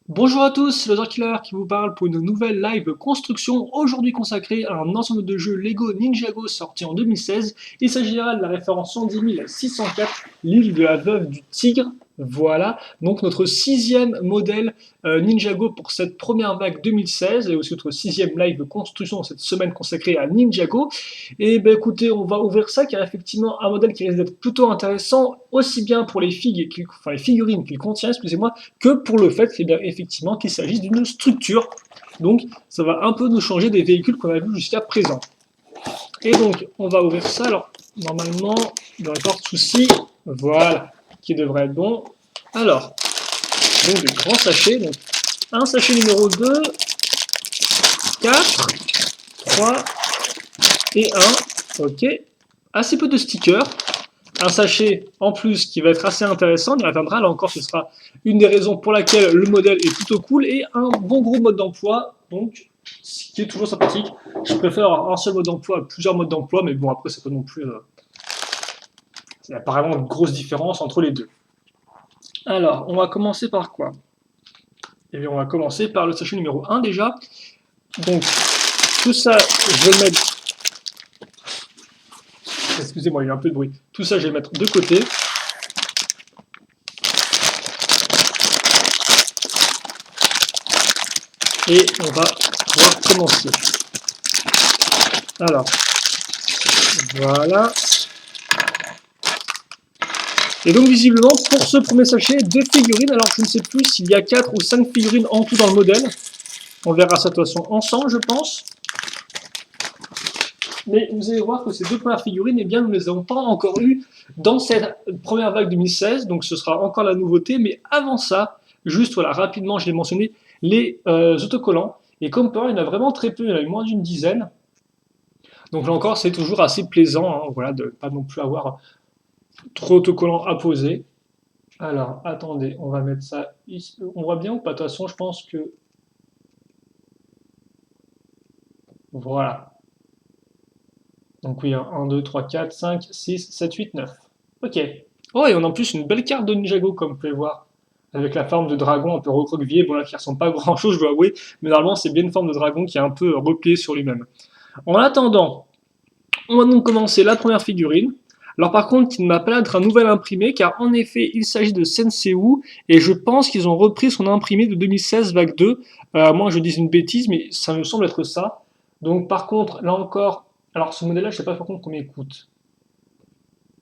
Bonjour à tous, c'est le Killer qui vous parle pour une nouvelle live construction, aujourd'hui consacrée à un ensemble de jeux Lego Ninjago sorti en 2016. Il s'agira de la référence 110 604, l'île de la veuve du tigre. Voilà, donc notre sixième modèle Ninjago pour cette première vague 2016 et aussi notre sixième live construction cette semaine consacrée à Ninjago. Et ben écoutez, on va ouvrir ça car effectivement un modèle qui risque d'être plutôt intéressant, aussi bien pour les les figurines qu'il contient, excusez-moi, que pour le fait bien, effectivement qu'il s'agisse d'une structure. Donc ça va un peu nous changer des véhicules qu'on a vus jusqu'à présent. Et donc on va ouvrir ça. Alors normalement, il n'y aurait pas de souci. Voilà, qui devrait être bon. Alors, donc des grands sachets. Donc un sachet numéro 2, 4, 3 et 1. Ok. Assez peu de stickers. Un sachet en plus qui va être assez intéressant, on y reviendra, là encore ce sera une des raisons pour laquelle le modèle est plutôt cool, et un bon gros mode d'emploi, donc ce qui est toujours sympathique. Je préfère un seul mode d'emploi à plusieurs modes d'emploi, mais bon après c'est pas non plus... il y a apparemment une grosse différence entre les deux. Alors, on va commencer par quoi? Eh bien on va commencer par le sachet numéro 1 déjà. Donc tout ça, je vais le mettre... Excusez-moi, il y a un peu de bruit. Tout ça, je vais le mettre de côté. Et on va pouvoir commencer. Alors, voilà. Et donc visiblement, pour ce premier sachet, 2 figurines. Alors je ne sais plus s'il y a 4 ou 5 figurines en tout dans le modèle. On verra ça de toute façon ensemble, je pense. Mais vous allez voir que ces 2 premières figurines, eh bien, nous ne les avons pas encore eues dans cette première vague 2016. Donc ce sera encore la nouveauté. Mais avant ça, juste voilà, rapidement, je l'ai mentionné, les autocollants. Et comme par il y en a vraiment très peu, il y en a eu moins d'une dizaine. Donc là encore, c'est toujours assez plaisant, hein, voilà, de ne pas non plus avoir trop d'autocollants à poser. Alors, attendez, on va mettre ça ici. On voit bien ou pas? De toute façon, je pense que... Voilà. Donc oui, 1, 2, 3, 4, 5, 6, 7, 8, 9. Ok. Oh, et on a en plus une belle carte de Ninjago, comme vous pouvez voir. Avec la forme de dragon un peu recroquevillé. Bon, là, qui ressemble pas à grand chose, je dois avouer. Mais normalement, c'est bien une forme de dragon qui est un peu repliée sur lui-même. En attendant, on va donc commencer la première figurine. Alors par contre, il ne m'a pas l'air d'être un nouvel imprimé, car en effet, il s'agit de Sensei, et je pense qu'ils ont repris son imprimé de 2016 vague 2. Moi, je dis une bêtise, mais ça me semble être ça. Donc par contre, là encore, alors ce modèle-là, je ne sais pas par contre combien il coûte.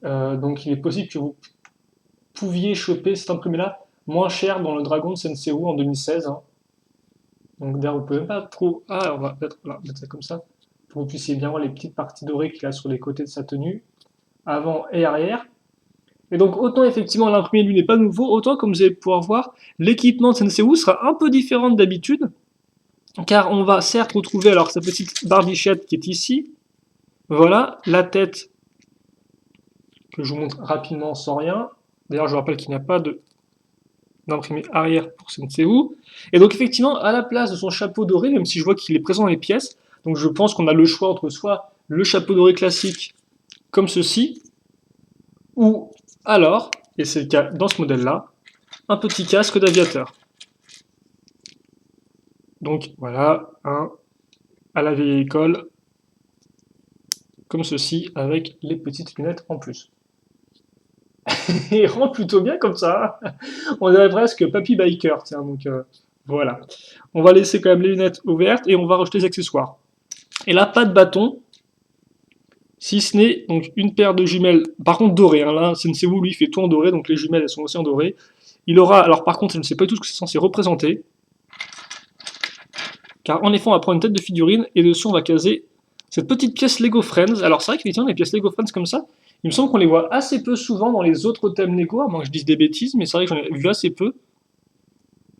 Donc il est possible que vous pouviez choper cet imprimé-là moins cher dans le Dragon de Sensei en 2016. Hein. Donc d'ailleurs, vous pouvez même pas trop... Ah, on va mettre ça comme ça, pour que vous puissiez bien voir les petites parties dorées qu'il a sur les côtés de sa tenue, avant et arrière. Et donc autant effectivement l'imprimé lui n'est pas nouveau, autant comme vous allez pouvoir voir, l'équipement de Sensei sera un peu différent d'habitude, car on va certes retrouver alors sa petite barbichette qui est ici, voilà, la tête que je vous montre rapidement sans rien, d'ailleurs je vous rappelle qu'il n'y a pas d'imprimé arrière pour Sensei, et donc effectivement à la place de son chapeau doré, même si je vois qu'il est présent dans les pièces, donc je pense qu'on a le choix entre soit le chapeau doré classique comme ceci, ou alors, et c'est le cas dans ce modèle-là, un petit casque d'aviateur. Donc voilà, à la vieille école, comme ceci, avec les petites lunettes en plus. Il rend plutôt bien comme ça. On dirait presque Papy Biker, tiens, donc voilà. On va laisser quand même les lunettes ouvertes et on va rajouter les accessoires. Et là, pas de bâton, si ce n'est donc une paire de jumelles, par contre dorées. Hein, là, Sensei lui, fait tout en doré, donc les jumelles, elles sont aussi en doré. Il aura, alors par contre, je ne sais pas du tout ce que c'est censé représenter. Car en effet, on va prendre une tête de figurine et dessus, on va caser cette petite pièce Lego Friends. Alors c'est vrai qu'effectivement, les pièces Lego Friends comme ça, il me semble qu'on les voit assez peu souvent dans les autres thèmes Lego, à moins que je dise des bêtises, mais c'est vrai que j'en ai vu assez peu.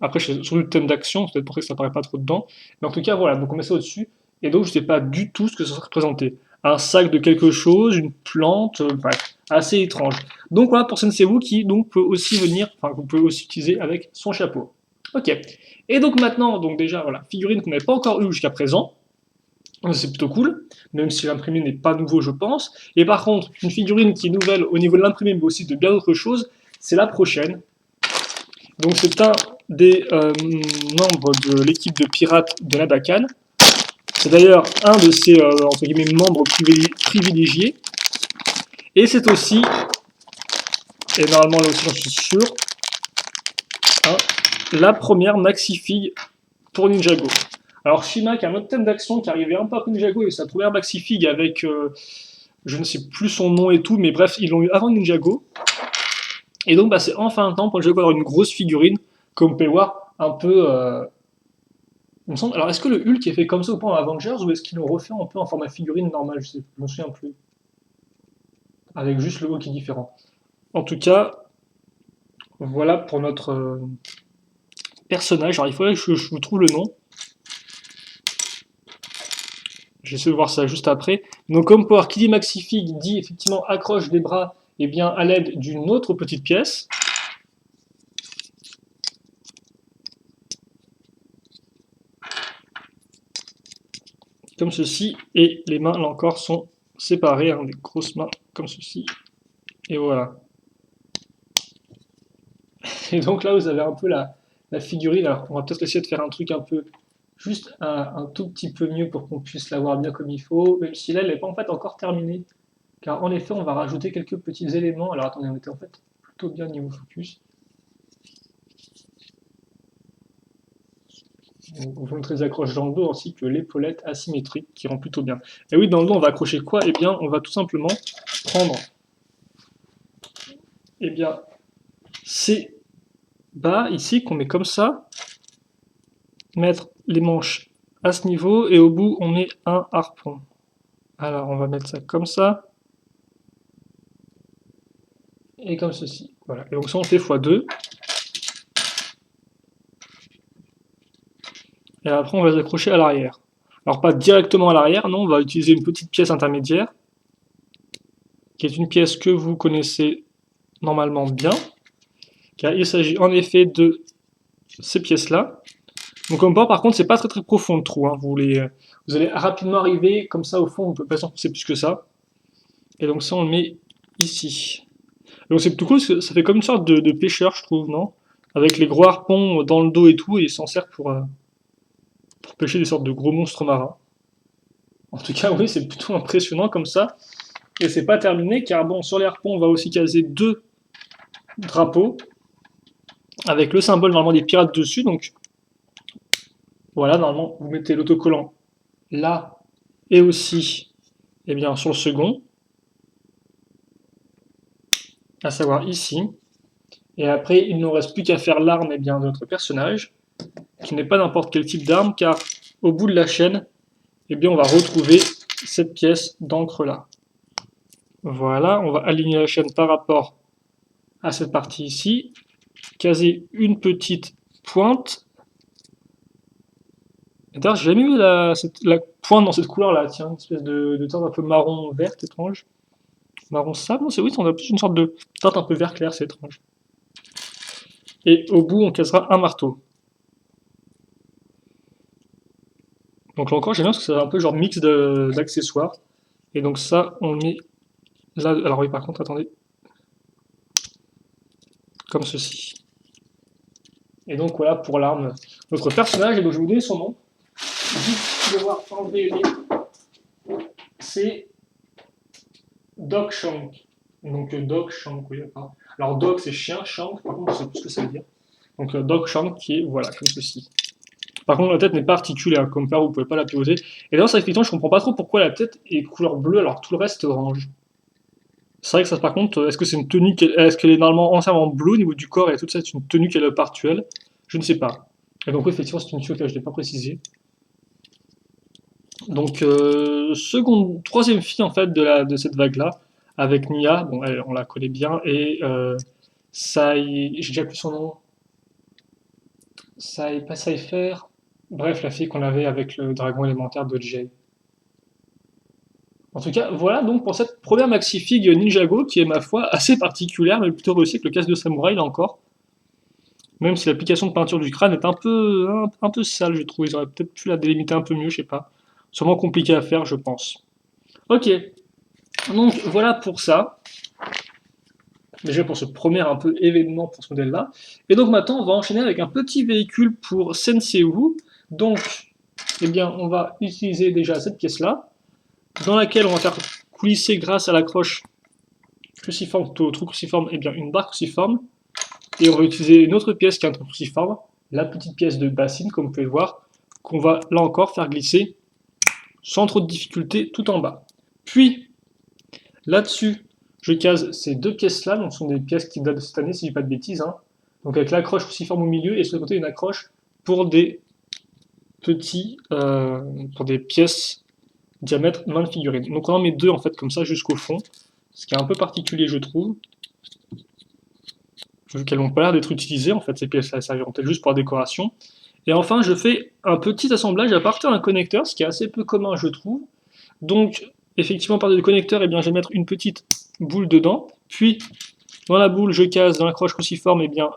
Après, c'est surtout le thème d'action, c'est peut-être pour ça que ça paraît pas trop dedans. Mais en tout cas, voilà, donc on met ça au-dessus, et donc je sais pas du tout ce que ça serait représenté. Un sac de quelque chose, une plante, bref, assez étrange. Donc voilà pour Sensei qui donc peut aussi venir, enfin, vous pouvez aussi utiliser avec son chapeau. Ok. Et donc maintenant, donc déjà, voilà, figurine qu'on n'avait pas encore eu jusqu'à présent. C'est plutôt cool, même si l'imprimé n'est pas nouveau, je pense. Et par contre, une figurine qui est nouvelle au niveau de l'imprimé, mais aussi de bien d'autres choses, c'est la prochaine. Donc c'est un des membres de l'équipe de pirates de Nadakan. C'est d'ailleurs un de ses entre guillemets, membres privilégiés. Et c'est aussi, et normalement là aussi j'en suis sûr, hein, la première Maxi-Fig pour Ninjago. Alors Shima qui a un autre thème d'action qui arrivait un peu après Ninjago et sa première Maxi-Fig avec, je ne sais plus son nom et tout, mais bref, ils l'ont eu avant Ninjago. Et donc bah, c'est enfin un temps pour Ninjago d'avoir une grosse figurine, comme on peut le voir, un peu... il me semble... Alors est-ce que le Hulk est fait comme ça ou pas en Avengers, ou est-ce qu'ils l'ont refait un peu en format figurine normale? Je me souviens plus. Avec juste le haut qui est différent. En tout cas, voilà pour notre personnage. Alors il faudrait que je vous trouve le nom. J'essaie de voir ça juste après. Donc comme Power qui dit Maxifig dit effectivement accroche des bras et bien à l'aide d'une autre petite pièce. Comme ceci. Et les mains là encore sont séparées, hein, des grosses mains comme ceci. Et voilà. Et donc là vous avez un peu la figurine. Alors on va peut-être essayer de faire un truc un peu... Juste un tout petit peu mieux pour qu'on puisse la voir bien comme il faut, même si là elle n'est pas en fait encore terminée. Car en effet on va rajouter quelques petits éléments. Alors attendez, on était en fait plutôt bien niveau focus. On va montrer les accroches dans le dos ainsi que l'épaulette asymétrique qui rend plutôt bien. Et oui, dans le dos on va accrocher quoi? Eh bien on va tout simplement prendre ces bas ici qu'on met comme ça, mettre les manches à ce niveau et au bout on met un harpon. Alors on va mettre ça comme ça et comme ceci. Voilà. Et donc ça on fait x2. Et après on va les accrocher à l'arrière. Alors pas directement à l'arrière, non, on va utiliser une petite pièce intermédiaire qui est une pièce que vous connaissez normalement bien, car il s'agit en effet de ces pièces-là. Donc comme par contre c'est pas très profond le trou, hein. Vous allez rapidement arriver comme ça au fond, on peut pas s'enfoncer plus que ça. Et donc ça on le met ici. Et donc c'est plutôt cool, parce que ça fait comme une sorte de pêcheur je trouve, non? Avec les gros harpons dans le dos et tout, et il s'en sert pour pêcher des sortes de gros monstres marins. En tout cas oui c'est plutôt impressionnant comme ça. Et c'est pas terminé car bon sur les harpons on va aussi caser deux drapeaux avec le symbole normalement des pirates dessus, donc voilà, normalement vous mettez l'autocollant là et aussi eh bien, sur le second, à savoir ici. Et après il ne nous reste plus qu'à faire l'arme eh bien, de notre personnage, qui n'est pas n'importe quel type d'arme, car au bout de la chaîne, eh bien, on va retrouver cette pièce d'encre là. Voilà, on va aligner la chaîne par rapport à cette partie ici, caser une petite pointe. D'ailleurs, j'ai jamais vu la pointe dans cette couleur là, tiens, une espèce de teinte un peu marron verte étrange. Marron sable, non, c'est oui, on a plus une sorte de teinte un peu vert clair, c'est étrange. Et au bout, on casera un marteau. Donc là encore, j'aime bien parce que c'est un peu genre mix d'accessoires. Et donc ça, on le met là. Alors oui, par contre, attendez. Comme ceci. Et donc voilà pour l'arme. Notre personnage, et donc je vais vous donner son nom. Juste devoir enlever les... C'est Doc Shank. Donc Doc Shank, oui, d'accord. Alors Doc c'est chien, Shank, par contre, je sais plus ce que ça veut dire. Donc Doc Shank qui est, voilà, comme ceci. Par contre, la tête n'est pas articulée, hein, comme ça, vous pouvez pas la poser. Et dans cette effectivement, je comprends pas trop pourquoi la tête est couleur bleue alors que tout le reste est orange. C'est vrai que ça, par contre, est-ce que c'est une tenue, est-ce qu'elle est normalement entièrement bleue au niveau du corps et toute ça, c'est une tenue qu'elle a actuelle? Je ne sais pas. Et donc, oui, effectivement, c'est une tenue que je n'ai pas précisé. Donc, troisième fille, en fait, de cette vague-là, avec Nia, bon, on la connaît bien, et Sai, j'ai déjà plus son nom. Sai, pas Saifer. Bref, la fille qu'on avait avec le dragon élémentaire de Jay. En tout cas, voilà donc pour cette première Maxi-Fig Ninjago qui est, ma foi, assez particulière, mais plutôt réussie avec le casque de samouraï, là encore. Même si l'application de peinture du crâne est un peu sale, je trouve. Ils auraient peut-être pu la délimiter un peu mieux, je sais pas. Sûrement compliqué à faire, je pense. Ok. Donc, voilà pour ça. déjà pour ce premier un peu événement pour ce modèle-là. Et donc maintenant, on va enchaîner avec un petit véhicule pour Sensei. Donc, eh bien, on va utiliser déjà cette pièce-là, dans laquelle on va faire coulisser grâce à l'accroche cruciforme, au trou cruciforme, eh bien, une barre cruciforme. Et on va utiliser une autre pièce qui est un trou cruciforme, la petite pièce de bassine, comme vous pouvez le voir, qu'on va là encore faire glisser sans trop de difficulté tout en bas. Puis, là-dessus, je case ces deux pièces-là, donc ce sont des pièces qui datent de cette année, si je dis pas de bêtises. Hein. Donc avec l'accroche cruciforme au milieu et sur le côté une accroche pour des pour des pièces diamètre main de figurine. Donc on en met deux en fait comme ça jusqu'au fond, ce qui est un peu particulier je trouve, vu qu'elles n'ont pas l'air d'être utilisées en fait ces pièces-là, elles serviront peut-être juste pour la décoration. Et enfin je fais un petit assemblage à partir d'un connecteur, ce qui est assez peu commun je trouve. Donc effectivement à partir du connecteur, eh bien, je vais mettre une petite boule dedans, puis dans la boule je case dans l'accroche cruciforme eh bien,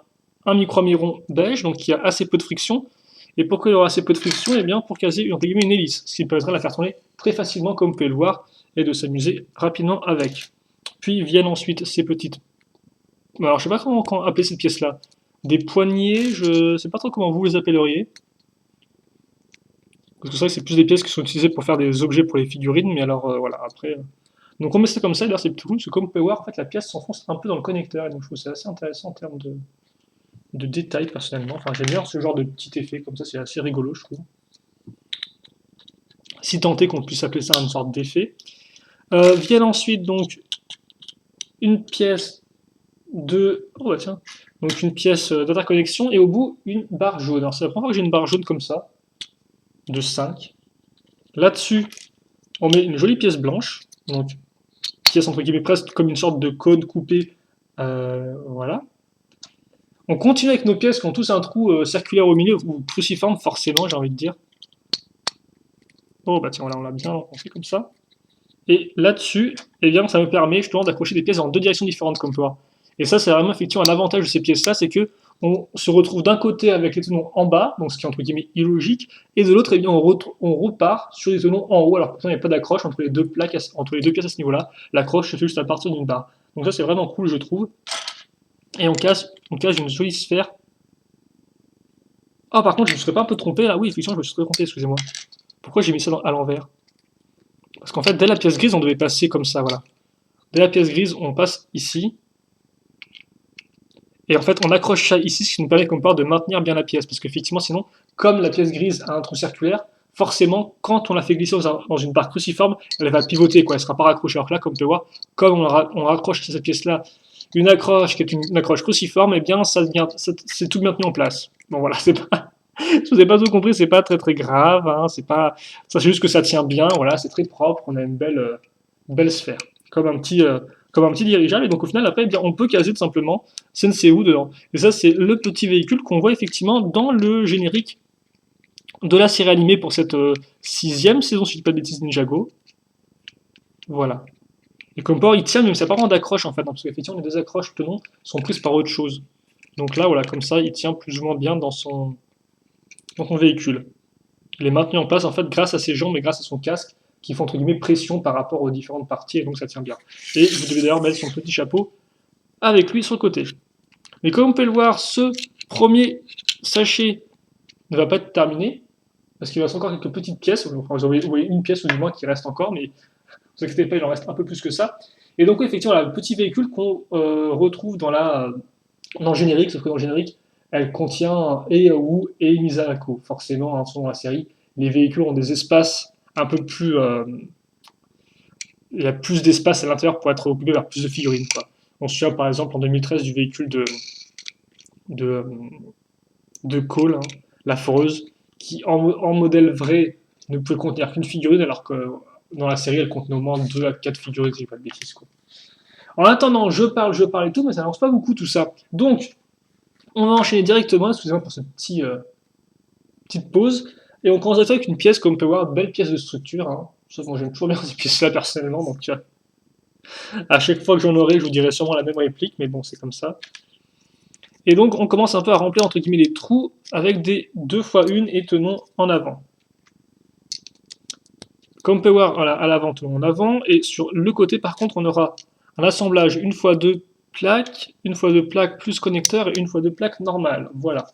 un micro-miron beige, donc qui a assez peu de friction. Et pourquoi il y aura assez peu de friction? Eh bien, pour caser une hélice, ce qui permettra de la faire tourner très facilement, comme vous pouvez le voir, et de s'amuser rapidement avec. Puis viennent ensuite ces petites... Alors, je ne sais pas comment appeler cette pièce-là. Des poignées, je ne sais pas trop comment vous les appelleriez. Parce que c'est vrai que c'est plus des pièces qui sont utilisées pour faire des objets pour les figurines, mais alors, voilà, après... Donc on met ça comme ça, et là c'est plutôt cool, parce que comme vous pouvez voir, en fait, la pièce s'enfonce un peu dans le connecteur, et donc je trouve ça assez intéressant en termes de détails personnellement. Enfin, j'aime bien ce genre de petit effet comme ça, c'est assez rigolo, je trouve. Si tant est qu'on puisse appeler ça une sorte d'effet. Viennent ensuite donc une pièce de. Oh bah tiens. Donc une pièce d'interconnexion et au bout une barre jaune. Alors c'est la première fois que j'ai une barre jaune comme ça, de 5. Là-dessus, on met une jolie pièce blanche, donc pièce entre guillemets presque comme une sorte de cône coupé. Voilà. On continue avec nos pièces qui ont tous un trou circulaire au milieu, ou cruciforme forcément, j'ai envie de dire. Oh bah tiens, voilà, on l'a bien enfoncé comme ça. Et là-dessus, eh bien, ça me permet justement d'accrocher des pièces dans deux directions différentes, comme toi. Et ça, c'est vraiment effectivement un avantage de ces pièces-là, c'est que on se retrouve d'un côté avec les tenons en bas, donc ce qui est entre guillemets illogique, et de l'autre, eh bien, on repart sur les tenons en haut, alors pourtant il n'y a pas d'accroche entre les deux plaques, entre les deux pièces à ce niveau-là. L'accroche se fait juste à partir d'une barre. Donc ça, c'est vraiment cool, je trouve. Et on casse une jolie sphère. Ah, par contre, je ne me serais pas un peu trompé là. Oui, effectivement, je me serais trompé, excusez-moi. Pourquoi j'ai mis ça à l'envers? Parce qu'en fait, dès la pièce grise, on devait passer comme ça, voilà. Dès la pièce grise, on passe ici. Et en fait, on accroche ça ici, ce qui nous permet, comme part, de maintenir bien la pièce. Parce qu'effectivement, sinon, comme la pièce grise a un trou circulaire, forcément, quand on la fait glisser dans une barre cruciforme, elle va pivoter, quoi. Elle ne sera pas raccrochée. Alors que là, comme tu peux voir, comme on raccroche à cette pièce-là une accroche qui est une accroche cruciforme, eh bien, c'est tout maintenu en place. Bon, voilà, c'est pas... Si vous n'avez pas tout compris, c'est pas très très grave, hein, c'est juste que ça tient bien, voilà, c'est très propre, on a une belle sphère, comme un petit dirigeable, et donc au final, après, eh bien, on peut caser tout simplement Sensei dedans. Et ça, c'est le petit véhicule qu'on voit effectivement dans le générique de la série animée pour cette sixième saison, si je ne dis pas de bêtises, Ninjago. Voilà. Et comme port, il tient, même c'est pas vraiment d'accroche en fait, hein, parce qu'effectivement, les deux accroches tenons sont prises par autre chose. Donc là, voilà, comme ça, il tient plus ou moins bien dans son véhicule. Il est maintenu en place en fait grâce à ses jambes et grâce à son casque qui font entre guillemets pression par rapport aux différentes parties et donc ça tient bien. Et vous devez d'ailleurs mettre son petit chapeau avec lui sur le côté. Mais comme on peut le voir, ce premier sachet ne va pas être terminé parce qu'il reste encore quelques petites pièces. Enfin, vous voyez une pièce ou du moins qui reste encore, mais ne vous inquiétez pas, il en reste un peu plus que ça. Et donc effectivement, le petit véhicule qu'on retrouve dans le générique, sauf que dans le générique, elle contient Eaou et Misako. Forcément, hein, selon la série, les véhicules ont des espaces un peu plus. Il y a plus d'espace à l'intérieur pour être occupé par plus de figurines. Quoi. On se souvient par exemple en 2013 du véhicule de, de Cole, hein, la foreuse, qui en modèle vrai ne pouvait contenir qu'une figurine, alors que dans la série elle contenait au moins 2 à 4 figurines, si je dis pas de bêtises. Quoi. En attendant, je parle et tout, mais ça n'avance pas beaucoup tout ça. Donc, on va enchaîner directement, excusez-moi pour cette petite pause, et on commence avec une pièce, comme on peut voir, belle pièce de structure, hein. Sauf que moi j'aime toujours bien ces pièces-là personnellement, donc à chaque fois que j'en aurai, je vous dirai sûrement la même réplique, mais bon, c'est comme ça. Et donc on commence un peu à remplir entre guillemets les trous avec des 2x1 et tenons en avant. Comme on peut voir, voilà, à l'avant, tenons en avant, et sur le côté par contre on aura un assemblage 1x2 plaque, une fois 2 plaques plus connecteur et une fois 2 plaques normales. Voilà.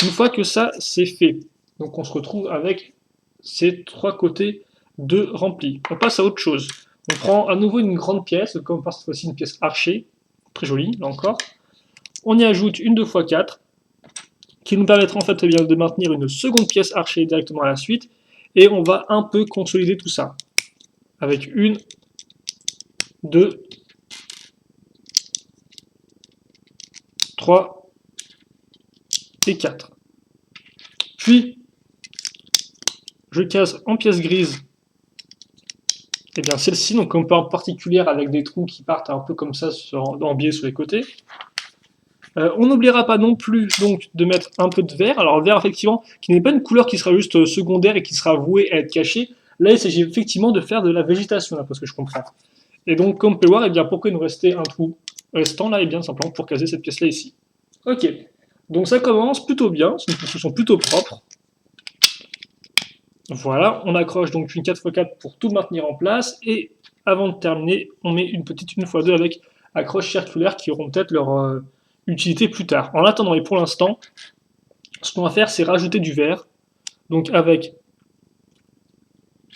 Une fois que ça c'est fait, donc on se retrouve avec ces 3 côtés de remplis. On passe à autre chose. On prend à nouveau une grande pièce, comme par cette fois-ci une pièce archée, très jolie là encore. On y ajoute une 2x4 qui nous permettra en fait de maintenir une seconde pièce archée directement à la suite, et on va un peu consolider tout ça avec une, 2, 3 et 4. Puis je case en pièce grise et bien celle-ci, donc un peu en particulière avec des trous qui partent un peu comme ça en biais sur les côtés. On n'oubliera pas non plus donc de mettre un peu de vert. Alors vert effectivement qui n'est pas une couleur qui sera juste secondaire et qui sera vouée à être cachée. Là il s'agit effectivement de faire de la végétation, d'après ce que je comprends. Et donc comme on peut voir, eh bien, pourquoi il nous restait un trou restant là? Et bien simplement pour caser cette pièce là ici. Ok, donc ça commence plutôt bien, c'est une construction plutôt propre. Voilà, on accroche donc une 4x4 pour tout maintenir en place, et avant de terminer, on met une petite 1x2 avec accroches circulaires qui auront peut-être leur utilité plus tard. En attendant, et pour l'instant, ce qu'on va faire, c'est rajouter du verre, donc avec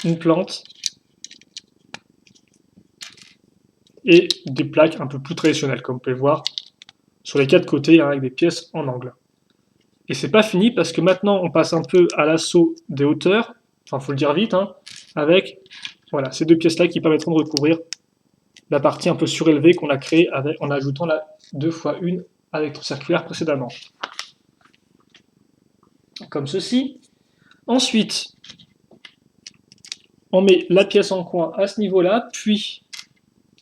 une plante et des plaques un peu plus traditionnelles, comme vous pouvez voir, sur les 4 côtés, hein, avec des pièces en angle. Et c'est pas fini, parce que maintenant, on passe un peu à l'assaut des hauteurs, enfin, faut le dire vite, hein, avec voilà, ces 2 pièces-là qui permettront de recouvrir la partie un peu surélevée qu'on a créée en ajoutant la 2x1 électrocirculaire précédemment. Comme ceci. Ensuite, on met la pièce en coin à ce niveau-là, puis,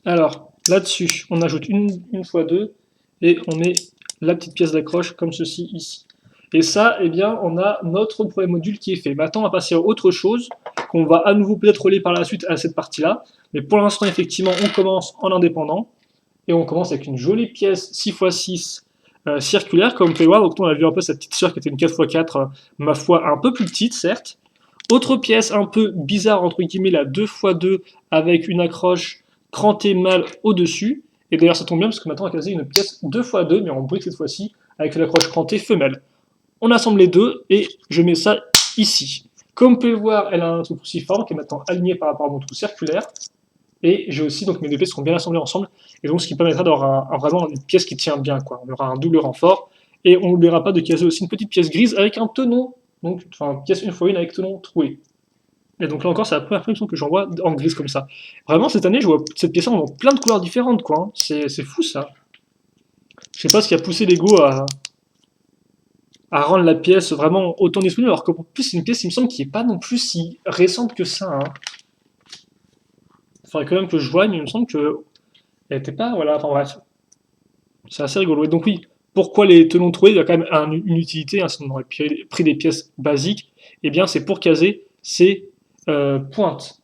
alors, là-dessus, on ajoute une x2, et on met la petite pièce d'accroche comme ceci ici. Et ça, eh bien, on a notre premier module qui est fait. Maintenant, on va passer à autre chose, qu'on va à nouveau peut-être relier par la suite à cette partie-là. Mais pour l'instant, effectivement, on commence en indépendant. Et on commence avec une jolie pièce 6x6 circulaire, comme vous pouvez voir. Donc, on a vu un peu cette petite sœur qui était une 4x4, ma foi, un peu plus petite, certes. Autre pièce un peu bizarre, entre guillemets, la 2x2, avec une accroche crantée mâle au-dessus. Et d'ailleurs, ça tombe bien, parce que maintenant, on va caser une pièce 2x2, mais en brique cette fois-ci, avec une accroche crantée femelle. On assemble les deux, et je mets ça ici. Comme vous pouvez voir, elle a un trou cruciforme qui est maintenant aligné par rapport à mon trou circulaire. Et j'ai aussi, donc mes deux pièces seront bien assemblées ensemble, et donc ce qui permettra d'avoir vraiment une pièce qui tient bien, quoi. On aura un double renfort, et on n'oubliera pas de caser aussi une petite pièce grise avec un tenon, donc enfin pièce 1x1 avec tenon troué. Et donc là encore, c'est la première fois que j'en vois en grise comme ça. Vraiment, cette année, je vois cette pièce en plein de couleurs différentes, quoi. Hein. C'est fou, ça. Je sais pas ce qui a poussé Lego à rendre la pièce vraiment autant disponible, alors qu'en plus, c'est une pièce, il me semble, qui est pas non plus si récente que ça. Hein. Il faudrait quand même que je voie, mais il me semble que elle était pas, voilà, enfin bref. C'est assez rigolo. Et donc oui, pourquoi les tenons troués? Il y a quand même une utilité, hein, si on aurait pris des pièces basiques, eh bien c'est pour caser ces pointes.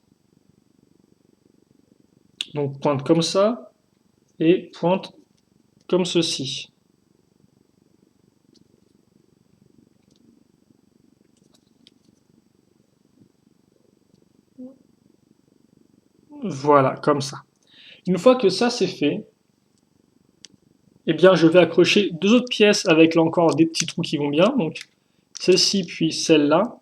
Donc pointe comme ça, et pointe comme ceci. Voilà, comme ça. Une fois que ça c'est fait, eh bien je vais accrocher deux autres pièces avec là encore des petits trous qui vont bien, donc celle-ci puis celle-là.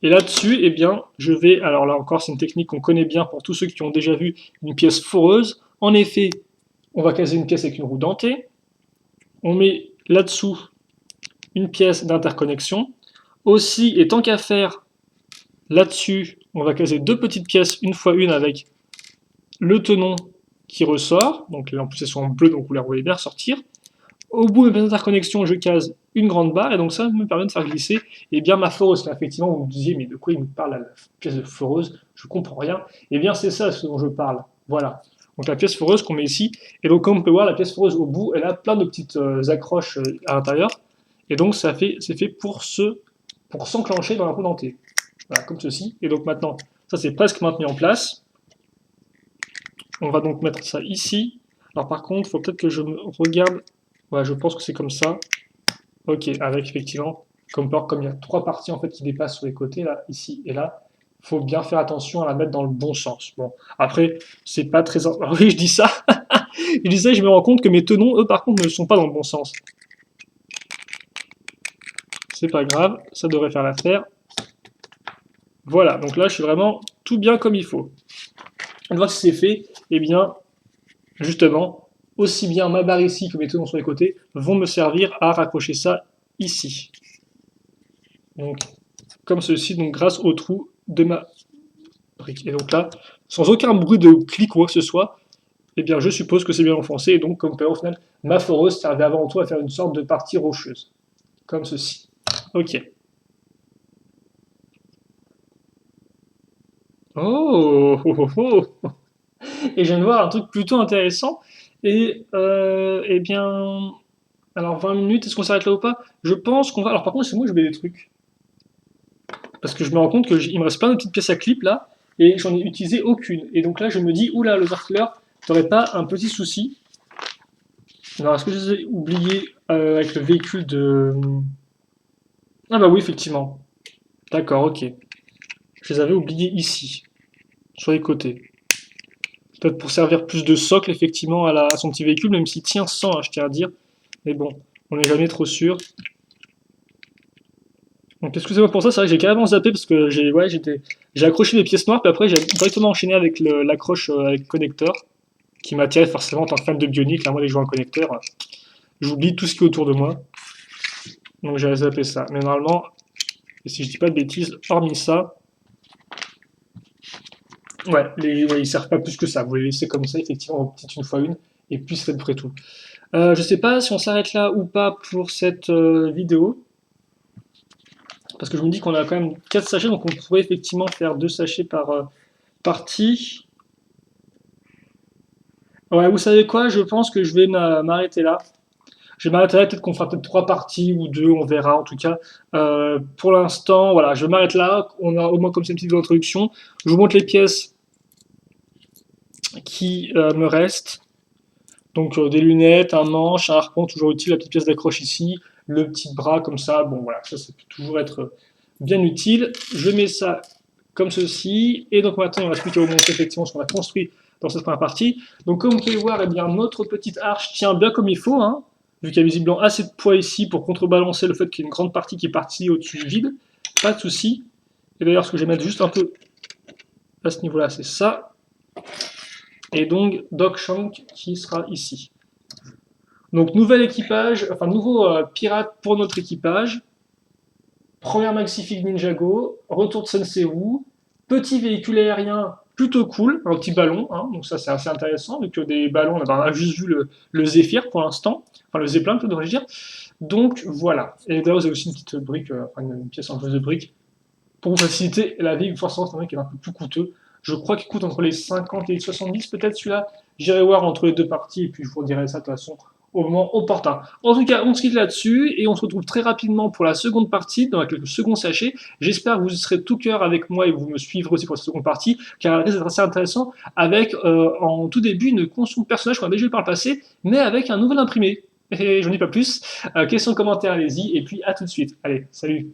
Et là-dessus, eh bien, je vais, alors là encore, c'est une technique qu'on connaît bien pour tous ceux qui ont déjà vu une pièce foreuse. En effet, on va caser une pièce avec une roue dentée. On met là-dessous une pièce d'interconnexion. Aussi, et tant qu'à faire, là-dessus, on va caser deux petites pièces, une fois une avec le tenon qui ressort. Donc là, en plus, elles sont en bleu, donc vous la voyez bien ressortir. Au bout de mes interconnexions, je case une grande barre, et donc ça me permet de faire glisser et bien ma foreuse. Là, effectivement, vous me disiez, mais de quoi il me parle, la pièce de foreuse? Je comprends rien. Et bien, c'est ça ce dont je parle. Voilà. Donc la pièce foreuse qu'on met ici, et donc comme on peut voir, la pièce foreuse au bout, elle a plein de petites accroches à l'intérieur, et donc c'est fait pour s'enclencher dans la roue dentée. Voilà, comme ceci. Et donc maintenant, ça c'est presque maintenu en place. On va donc mettre ça ici. Alors par contre, il faut peut-être que je me regarde. Ouais, je pense que c'est comme ça. Ok, avec effectivement, comme il y a trois parties en fait qui dépassent sur les côtés, là, ici et là, faut bien faire attention à la mettre dans le bon sens. Bon, après, c'est pas très... Oui, je dis ça. Je dis ça et je me rends compte que mes tenons, eux, par contre, ne sont pas dans le bon sens. C'est pas grave, ça devrait faire l'affaire. Voilà, donc là, je suis vraiment tout bien comme il faut. Une fois que c'est fait, eh bien, justement, aussi bien ma barre ici que mes tenons sur les côtés vont me servir à raccrocher ça ici. Donc, comme ceci, donc grâce au trou de ma brique. Et donc là, sans aucun bruit de clic ou quoi que ce soit, eh bien, je suppose que c'est bien enfoncé. Et donc, comme au final, ma foreuse servait avant tout à faire une sorte de partie rocheuse. Comme ceci. Ok. Oh, oh, oh, oh. Et je viens de voir un truc plutôt intéressant. Et, eh bien, alors 20 minutes, est-ce qu'on s'arrête là ou pas? Je pense qu'on va. Alors, par contre, c'est moi, je mets des trucs. Parce que je me rends compte qu'il me reste plein de petites pièces à clip là, et j'en ai utilisé aucune. Et donc là, je me dis, oula, le Zarkler, t'aurais pas un petit souci? Alors, est-ce que je les ai oubliés avec le véhicule de. Ah bah oui, effectivement. D'accord, ok. Je les avais oubliés ici, sur les côtés. Peut-être pour servir plus de socle, effectivement, à son petit véhicule, même s'il tient 100, hein, je tiens à dire. Mais bon, on n'est jamais trop sûr. Donc excusez-moi pour ça, c'est vrai que j'ai carrément zappé parce que j'ai accroché les pièces noires, puis après j'ai directement enchaîné avec l'accroche avec connecteur, qui m'attirait forcément en tant que fan de Bionic. Là, moi, les joueurs en connecteur, j'oublie tout ce qui est autour de moi. Donc j'ai zappé ça. Mais normalement, et si je dis pas de bêtises, hormis ça, ouais, ils servent pas plus que ça. Vous les laissez comme ça, effectivement, en petite une fois une, et puis c'est à peu près tout. Je sais pas si on s'arrête là ou pas pour cette vidéo, parce que je me dis qu'on a quand même 4 sachets, donc on pourrait effectivement faire 2 sachets par partie. Ouais, vous savez quoi? Je pense que je vais m'arrêter là. Je vais m'arrêter là, peut-être qu'on fera peut-être 3 parties ou 2, on verra en tout cas. Pour l'instant, voilà, je m'arrête là. On a au moins comme c'est une petite vidéo d'introduction. Je vous montre les pièces qui me restent. Donc des lunettes, un manche, un harpon, toujours utile, la petite pièce d'accroche ici, le petit bras comme ça. Bon voilà, ça peut toujours être bien utile. Je mets ça comme ceci. Et donc maintenant, il ne reste plus qu'à vous montrer effectivement ce qu'on a construit dans cette première partie. Donc comme vous pouvez voir, eh bien, notre petite arche tient bien comme il faut, hein, vu qu'il y a visiblement assez de poids ici pour contrebalancer le fait qu'il y ait une grande partie qui est partie au-dessus du vide. Pas de souci. Et d'ailleurs, ce que je vais mettre juste un peu à ce niveau-là, c'est ça. Et donc Doc Shank qui sera ici. Donc nouvel équipage, enfin nouveau pirate pour notre équipage. Première Maxifig Ninjago, retour de Sensei Wu, petit véhicule aérien plutôt cool, un petit ballon, hein, donc ça c'est assez intéressant, vu que des ballons, on a juste vu le Zephyr pour l'instant, enfin le Zeppelin, devrais-je dire. Donc voilà. Et d'ailleurs, vous avez aussi une petite brique, enfin une pièce en plus de brique, pour vous faciliter la vie, forcément c'est un truc qui est un peu plus coûteux. Je crois qu'il coûte entre les 50 et les 70 peut-être celui-là. J'irai voir entre les deux parties et puis je vous redirai ça de toute façon au moment opportun. En tout cas, on se quitte là-dessus et on se retrouve très rapidement pour la seconde partie, dans le second sachet. J'espère que vous serez tout cœur avec moi et vous me suivrez aussi pour la seconde partie, car elle risque d'être assez intéressant avec en tout début une construction de personnage qu'on a déjà eu par le passé, mais avec un nouvel imprimé. Et j'en dis pas plus. Questions, commentaires, allez-y, et puis à tout de suite. Allez, salut.